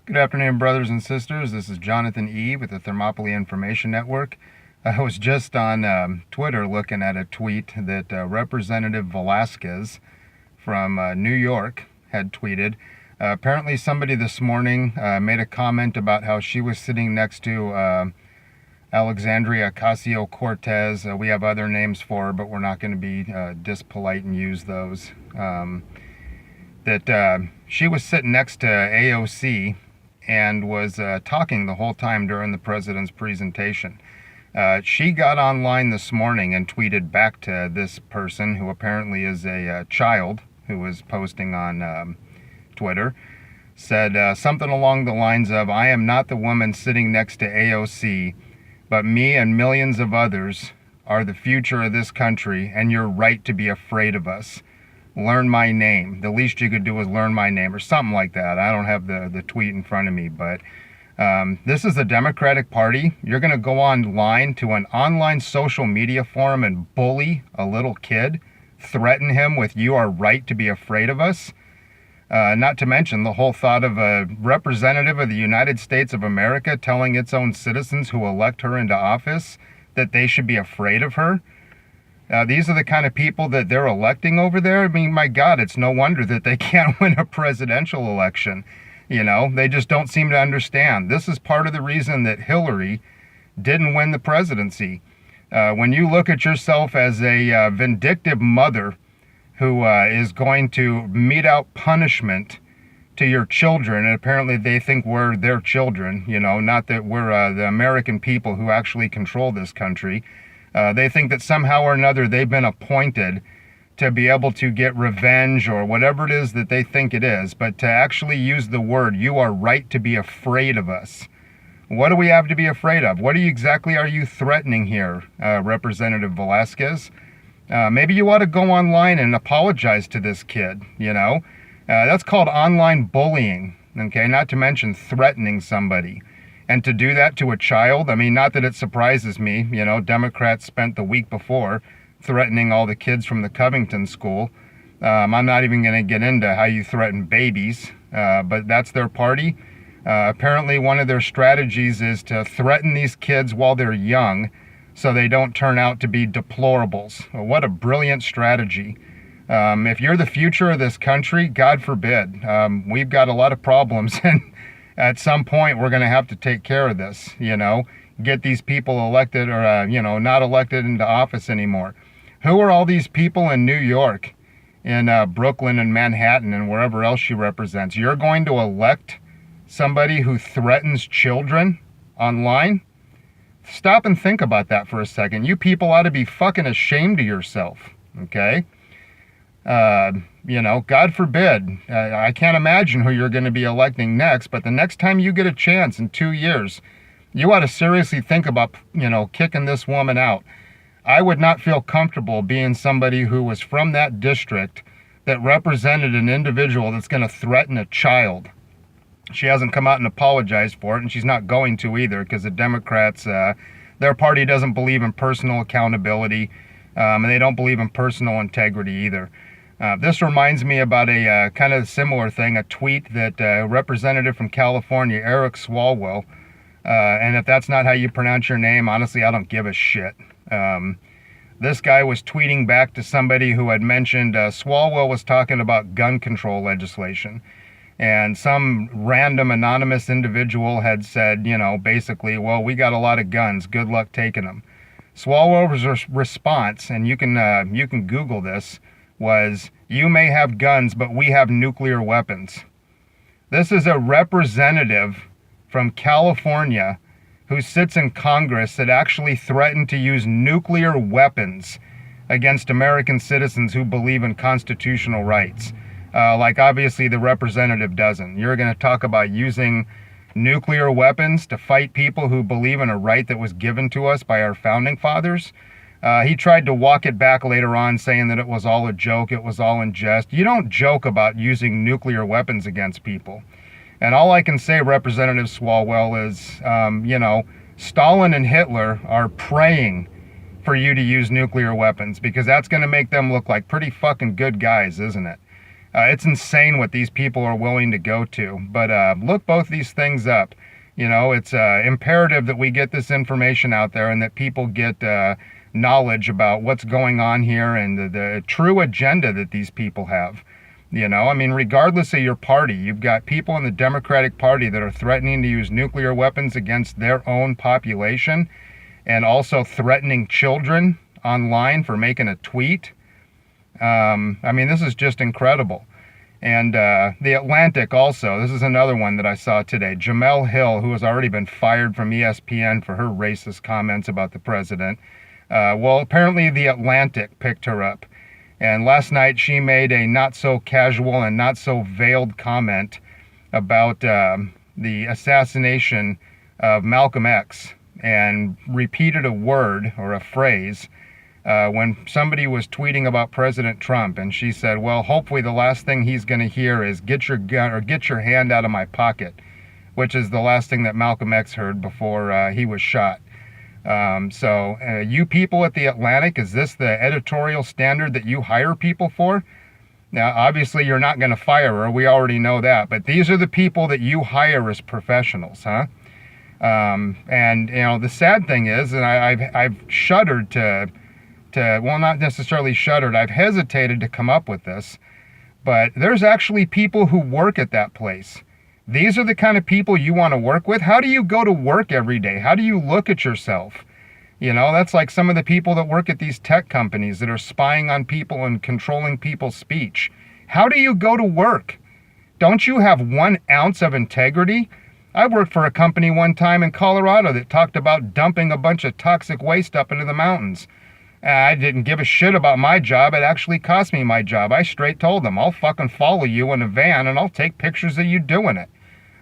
Good afternoon, brothers and sisters. This is Jonathan E. with the Thermopylae Information Network. I was just on Twitter looking at a tweet that Representative Velazquez from New York had tweeted. Apparently somebody this morning made a comment about how she was sitting next to Alexandria Ocasio-Cortez. We have other names for her, but we're not going to be dispolite and use those. That she was sitting next to AOC and was talking the whole time during the president's presentation. She got online this morning and tweeted back to this person, who apparently is a child who was posting on Twitter, said something along the lines of, "I am not the woman sitting next to AOC, but me and millions of others are the future of this country, and you're right to be afraid of us. Learn my name. The least you could do is learn my name," or something like that. I don't have the tweet in front of me, but this is the Democratic Party. You're going to go online to an online social media forum and bully a little kid, threaten him with "you are right to be afraid of us." Not to mention the whole thought of a representative of the United States of America telling its own citizens who elect her into office that they should be afraid of her. These are the kind of people that they're electing over there. I mean, my God, it's no wonder that they can't win a presidential election. You know, they just don't seem to understand. This is part of the reason that Hillary didn't win the presidency. When you look at yourself as a vindictive mother who is going to mete out punishment to your children, and apparently they think we're their children, you know, not that we're the American people who actually control this country. They think that somehow or another they've been appointed to be able to get revenge or whatever it is that they think it is, but to actually use the word, "you are right to be afraid of us." What do we have to be afraid of? What exactly are you threatening here, Representative Velazquez? Maybe you ought to go online and apologize to this kid, you know? That's called online bullying, okay? Not to mention threatening somebody. And to do that to a child, I mean, not that it surprises me. You know, Democrats spent the week before threatening all the kids from the Covington school. I'm not even going to get into how you threaten babies, but that's their party. Apparently one of their strategies is to threaten these kids while they're young so they don't turn out to be deplorables. Well, what a brilliant strategy. If you're the future of this country, God forbid, we've got a lot of problems, and at some point we're going to have to take care of this, you know, get these people elected or, you know, not elected into office anymore. Who are all these people in New York, in Brooklyn and Manhattan and wherever else she represents? You're going to elect somebody who threatens children online? Stop and think about that for a second. You people ought to be fucking ashamed of yourself, okay? You know, God forbid, I can't imagine who you're going to be electing next, but the next time you get a chance in 2 years, you ought to seriously think about, you know, kicking this woman out. I would not feel comfortable being somebody who was from that district that represented an individual that's going to threaten a child. She hasn't come out and apologized for it, and she's not going to either, because the Democrats, their party doesn't believe in personal accountability, and they don't believe in personal integrity either. This reminds me about a kind of similar thing, a tweet that a representative from California, Eric Swalwell, and if that's not how you pronounce your name, honestly, I don't give a shit. This guy was tweeting back to somebody who had mentioned Swalwell was talking about gun control legislation. And some random anonymous individual had said, you know, basically, "Well, we got a lot of guns. Good luck taking them." Swalwell's response, and you can Google this, was, "You may have guns, but we have nuclear weapons." This is a representative from California who sits in Congress that actually threatened to use nuclear weapons against American citizens who believe in constitutional rights. Like obviously the representative doesn't. You're going to talk about using nuclear weapons to fight people who believe in a right that was given to us by our founding fathers? He tried to walk it back later on, saying that it was all a joke, it was all in jest. You don't joke about using nuclear weapons against people. And all I can say, Representative Swalwell, is, you know, Stalin and Hitler are praying for you to use nuclear weapons, because that's going to make them look like pretty fucking good guys, isn't it? It's insane what these people are willing to go to. But look both these things up. You know, it's imperative that we get this information out there and that people get knowledge about what's going on here and the true agenda that these people have. You know, I mean, regardless of your party, you've got people in the Democratic Party that are threatening to use nuclear weapons against their own population and also threatening children online for making a tweet. I mean, this is just incredible. And The Atlantic also, this is another one that I saw today. Jemele Hill, who has already been fired from ESPN for her racist comments about the president. Well, apparently The Atlantic picked her up. And last night she made a not so casual and not so veiled comment about the assassination of Malcolm X, and repeated a word or a phrase when somebody was tweeting about President Trump, and she said, well, hopefully the last thing he's going to hear is get your gun or get your hand out of my pocket, which is the last thing that Malcolm X heard before he was shot. So you people at The Atlantic, is this the editorial standard that you hire people for? Now, obviously you're not going to fire her. We already know that. But these are the people that you hire as professionals, huh? And, you know, the sad thing is, and I've shuddered to, well, not necessarily shuddered, I've hesitated to come up with this, but there's actually people who work at that place. These are the kind of people you want to work with. How do you go to work every day? How do you look at yourself? You know, that's like some of the people that work at these tech companies that are spying on people and controlling people's speech. How do you go to work? Don't you have 1 ounce of integrity? I worked for a company one time in Colorado that talked about dumping a bunch of toxic waste up into the mountains. I didn't give a shit about my job. It actually cost me my job. I straight told them, I'll fucking follow you in a van and I'll take pictures of you doing it.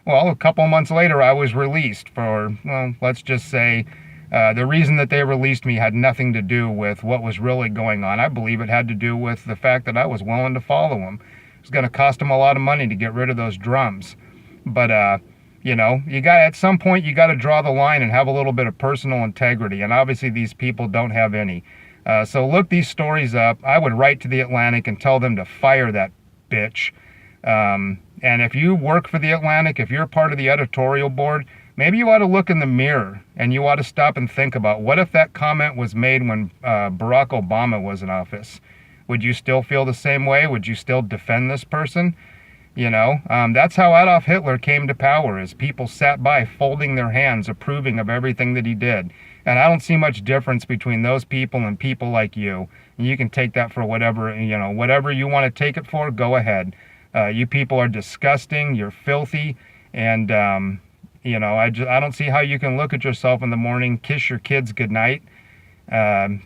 Well, a couple months later, I was released for, well, let's just say, the reason that they released me had nothing to do with what was really going on. I believe it had to do with the fact that I was willing to follow them. It was going to cost them a lot of money to get rid of those drums. But, you know, at some point, you got to draw the line and have a little bit of personal integrity. And obviously, these people don't have any. So look these stories up. I would write to The Atlantic and tell them to fire that bitch. And if you work for The Atlantic, if you're part of the editorial board, maybe you ought to look in the mirror and you ought to stop and think about, what if that comment was made when Barack Obama was in office? Would you still feel the same way? Would you still defend this person? You know, that's how Adolf Hitler came to power, is people sat by folding their hands, approving of everything that he did. And I don't see much difference between those people and people like you. And you can take that for whatever, you know, whatever you want to take it for, go ahead. You people are disgusting, you're filthy, and, you know, I don't see how you can look at yourself in the morning, kiss your kids goodnight.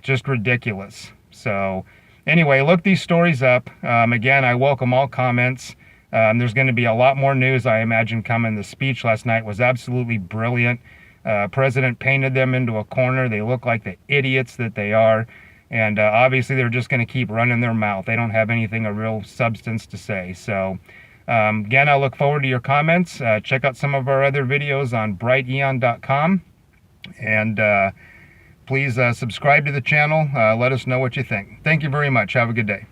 Just ridiculous. So, anyway, look these stories up. Again, I welcome all comments. There's going to be a lot more news, I imagine, coming. The speech last night was absolutely brilliant. President painted them into a corner. They look like the idiots that they are. And obviously, they're just going to keep running their mouth. They don't have anything of real substance to say. So, again, I look forward to your comments. Check out some of our other videos on brighteon.com. And please subscribe to the channel. Let us know what you think. Thank you very much. Have a good day.